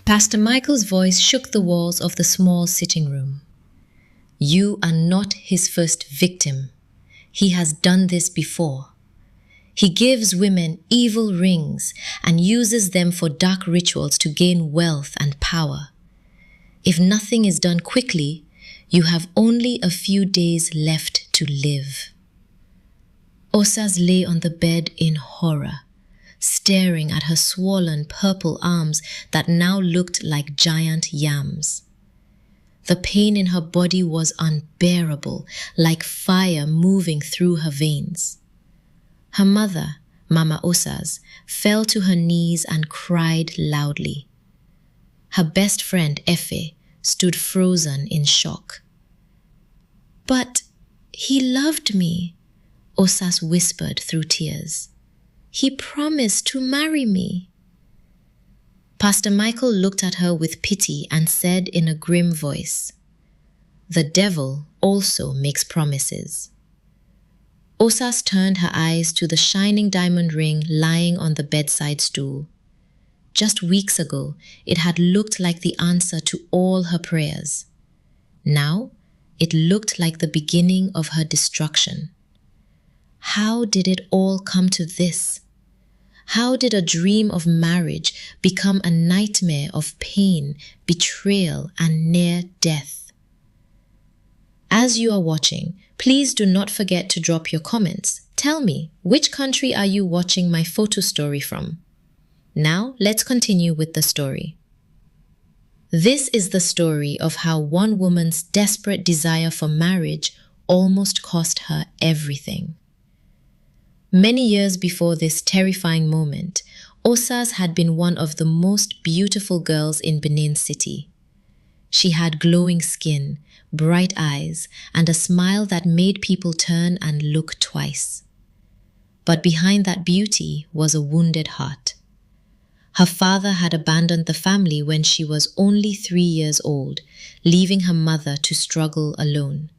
Pastor Michael's voice shook the walls of the small sitting room. You are not his first victim. He has done this before. He gives women evil rings and uses them for dark rituals to gain wealth and power. If nothing is done quickly, you have only a few days left to live. Osas lay on the bed in horror, staring at her swollen purple arms that now looked like giant yams. The pain in her body was unbearable, like fire moving through her veins. Her mother, Mama Osas, fell to her knees and cried loudly. Her best friend, Efe, stood frozen in shock. But he loved me, Osas whispered through tears. He promised to marry me. Pastor Michael looked at her with pity and said in a grim voice, "The devil also makes promises." Osas turned her eyes to the shining diamond ring lying on the bedside stool. Just weeks ago, it had looked like the answer to all her prayers. Now, it looked like the beginning of her destruction. How did it all come to this? How did a dream of marriage become a nightmare of pain, betrayal, and near death? As you are watching, please do not forget to drop your comments. Tell me, which country are you watching my photo story from? Now, let's continue with the story. This is the story of how one woman's desperate desire for marriage almost cost her everything. Many years before this terrifying moment, Osas had been one of the most beautiful girls in Benin City. She had glowing skin, bright eyes, and a smile that made people turn and look twice. But behind that beauty was a wounded heart. Her father had abandoned the family when she was only 3 years old, leaving her mother to struggle alone.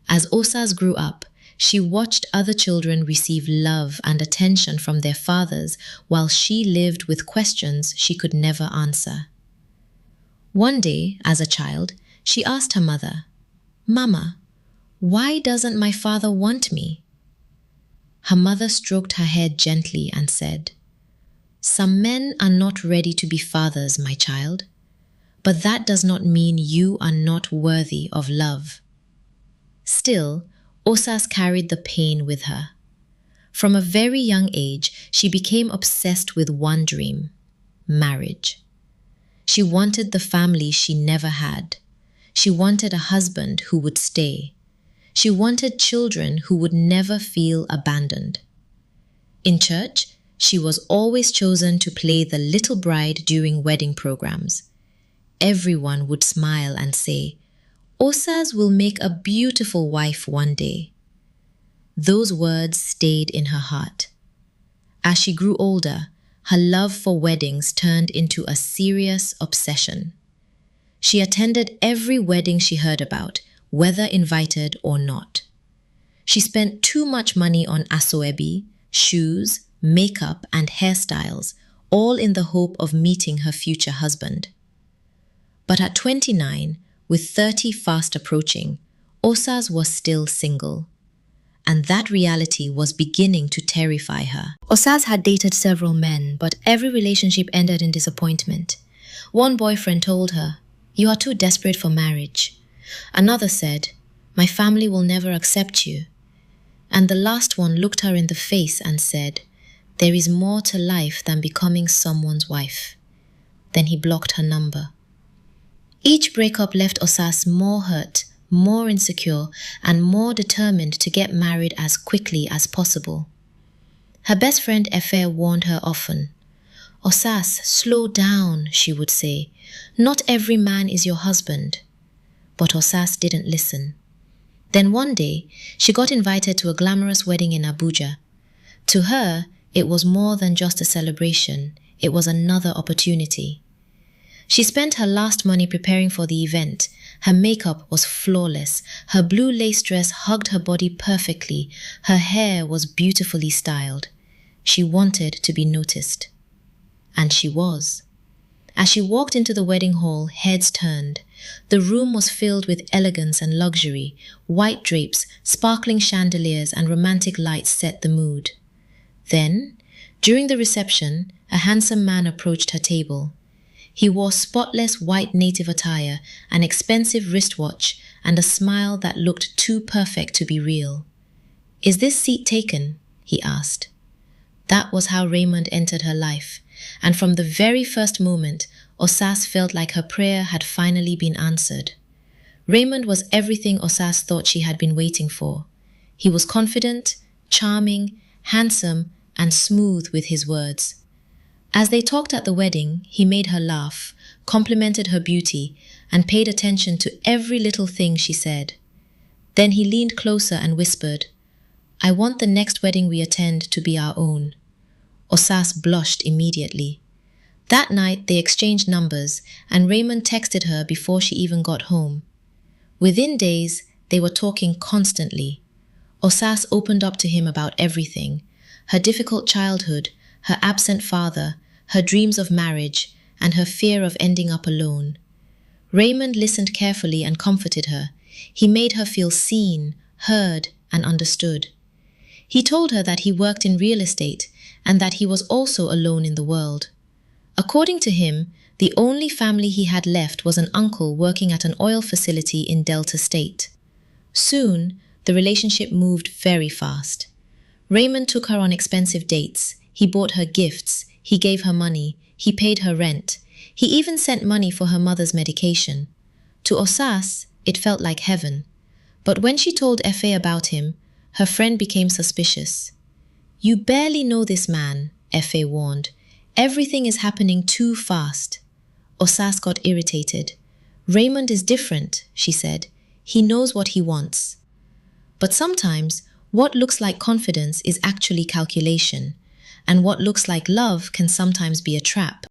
As Osas grew up, she watched other children receive love and attention from their fathers while she lived with questions she could never answer. One day, as a child, she asked her mother, "Mama, why doesn't my father want me?" Her mother stroked her head gently and said, "Some men are not ready to be fathers, my child, but that does not mean you are not worthy of love." Still, Osas carried the pain with her. From a very young age, she became obsessed with one dream: marriage. She wanted the family she never had. She wanted a husband who would stay. She wanted children who would never feel abandoned. In church, she was always chosen to play the little bride during wedding programs. Everyone would smile and say, "Osas will make a beautiful wife one day." Those words stayed in her heart. As she grew older, her love for weddings turned into a serious obsession. She attended every wedding she heard about, whether invited or not. She spent too much money on asoebi, shoes, makeup, and hairstyles, all in the hope of meeting her future husband. But at 29, with 30 fast approaching, Osas was still single. And that reality was beginning to terrify her. Osas had dated several men, but every relationship ended in disappointment. One boyfriend told her, "You are too desperate for marriage." Another said, "My family will never accept you." And the last one looked her in the face and said, "There is more to life than becoming someone's wife." Then he blocked her number. Each breakup left Osas more hurt, more insecure, and more determined to get married as quickly as possible. Her best friend Efe warned her often. "Osas, slow down," she would say. "Not every man is your husband." But Osas didn't listen. Then one day, she got invited to a glamorous wedding in Abuja. To her, it was more than just a celebration. It was another opportunity. She spent her last money preparing for the event. Her makeup was flawless. Her blue lace dress hugged her body perfectly. Her hair was beautifully styled. She wanted to be noticed. And she was. As she walked into the wedding hall, heads turned. The room was filled with elegance and luxury. White drapes, sparkling chandeliers, and romantic lights set the mood. Then, during the reception, a handsome man approached her table. He wore spotless white native attire, an expensive wristwatch, and a smile that looked too perfect to be real. "Is this seat taken?" he asked. That was how Raymond entered her life, and from the very first moment, Osas felt like her prayer had finally been answered. Raymond was everything Osas thought she had been waiting for. He was confident, charming, handsome, and smooth with his words. As they talked at the wedding, he made her laugh, complimented her beauty, and paid attention to every little thing she said. Then he leaned closer and whispered, "I want the next wedding we attend to be our own." Osas blushed immediately. That night they exchanged numbers, and Raymond texted her before she even got home. Within days, they were talking constantly. Osas opened up to him about everything: her difficult childhood, her absent father, her dreams of marriage, and her fear of ending up alone. Raymond listened carefully and comforted her. He made her feel seen, heard, and understood. He told her that he worked in real estate and that he was also alone in the world. According to him, the only family he had left was an uncle working at an oil facility in Delta State. Soon, the relationship moved very fast. Raymond took her on expensive dates. He bought her gifts. He gave her money. He paid her rent. He even sent money for her mother's medication. To Osas, it felt like heaven. But when she told Efe about him, her friend became suspicious. "You barely know this man," Efe warned. "Everything is happening too fast." Osas got irritated. "Raymond is different," she said. "He knows what he wants." But sometimes, what looks like confidence is actually calculation, and what looks like love can sometimes be a trap.